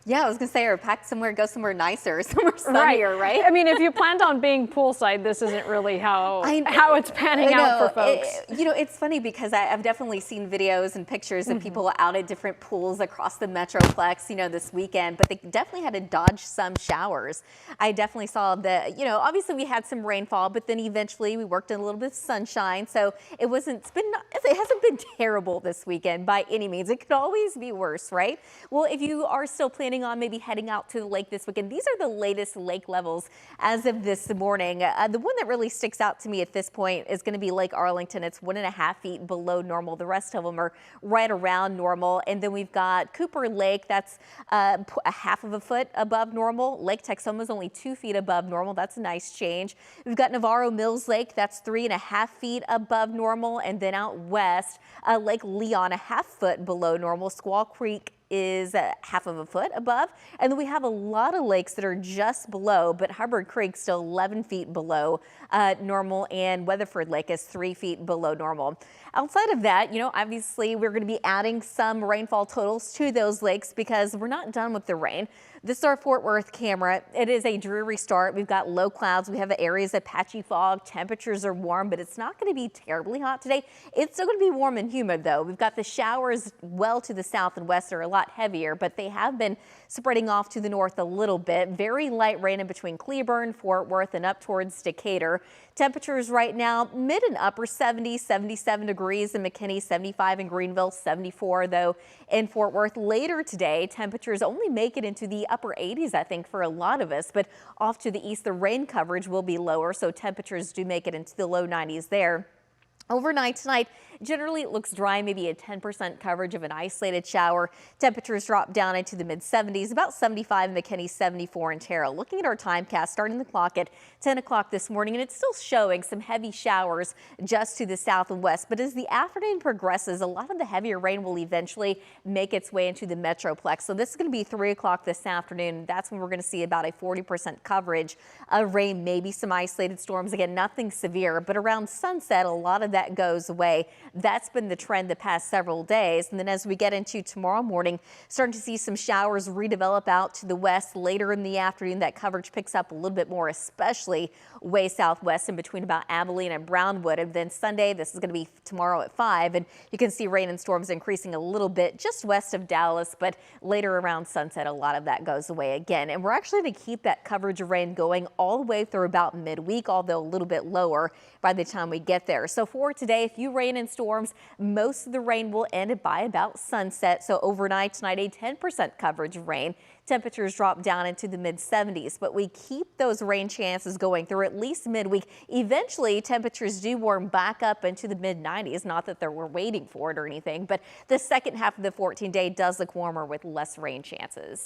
Yeah, I was gonna say, or pack somewhere, go somewhere nicer, somewhere sunnier, right? I mean, if you planned on being poolside, this isn't really how it's panning out for folks. It's funny because I've definitely seen videos and pictures of people out at different pools across the Metroplex, this weekend, but they definitely had to dodge some showers. I definitely saw obviously we had some rainfall, but then eventually we worked in a little bit of sunshine. So it hasn't been terrible this weekend by any means. It could always be worse, right? Well, if you are still planning on maybe heading out to the lake this weekend, these are the latest lake levels as of this morning. The one that really sticks out to me at this point is going to be Lake Arlington. It's 1.5 feet below normal. The rest of them are right around normal. And then we've got Cooper Lake. That's a 1/2 foot above normal. Lake Texoma is only 2 feet above normal. That's a nice change. We've got Navarro Mills Lake. That's 3.5 feet above normal. And then out west, Lake Leon, 1/2 foot below normal. Squaw Creek is 1/2 foot above. And then we have a lot of lakes that are just below, but Hubbard Creek still 11 feet below normal, and Weatherford Lake is 3 feet below normal. Outside of that, obviously we're going to be adding some rainfall totals to those lakes because we're not done with the rain. This is our Fort Worth camera. It is a dreary start. We've got low clouds. We have areas of patchy fog. Temperatures are warm, but it's not going to be terribly hot today. It's still going to be warm and humid, though. We've got the showers well to the south and west are a lot heavier, but they have been spreading off to the north a little bit. Very light rain in between Cleburne, Fort Worth, and up towards Decatur. Temperatures right now, mid and upper 70s, 77 degrees in McKinney, 75 in Greenville, 74 though in Fort Worth. Later today, temperatures only make it into the upper 80s, I think, for a lot of us, but off to the east, the rain coverage will be lower, so temperatures do make it into the low 90s there. Overnight tonight, generally it looks dry, maybe a 10% coverage of an isolated shower. Temperatures drop down into the mid 70s, about 75 in McKinney, 74 in Terrell. Looking at our timecast, starting the clock at 10 o'clock this morning, and it's still showing some heavy showers just to the south and west. But as the afternoon progresses, a lot of the heavier rain will eventually make its way into the Metroplex. So this is going to be 3 o'clock this afternoon. That's when we're going to see about a 40% coverage of rain, maybe some isolated storms. Again, nothing severe, but around sunset, a lot of that goes away. That's been the trend the past several days. And then as we get into tomorrow morning, starting to see some showers redevelop out to the west later in the afternoon. That coverage picks up a little bit more, especially way southwest in between about Abilene and Brownwood. And then Sunday, this is going to be tomorrow at 5. And you can see rain and storms increasing a little bit just west of Dallas. But later around sunset, a lot of that goes away again. And we're actually going to keep that coverage of rain going all the way through about midweek, although a little bit lower by the time we get there. So for today, a few rain and storms. Most of the rain will end by about sunset. So overnight tonight, a 10% coverage of rain. Temperatures drop down into the mid 70s, but we keep those rain chances going through at least midweek. Eventually, temperatures do warm back up into the mid 90s. Not that we're waiting for it or anything, but the second half of the 14-day does look warmer with less rain chances.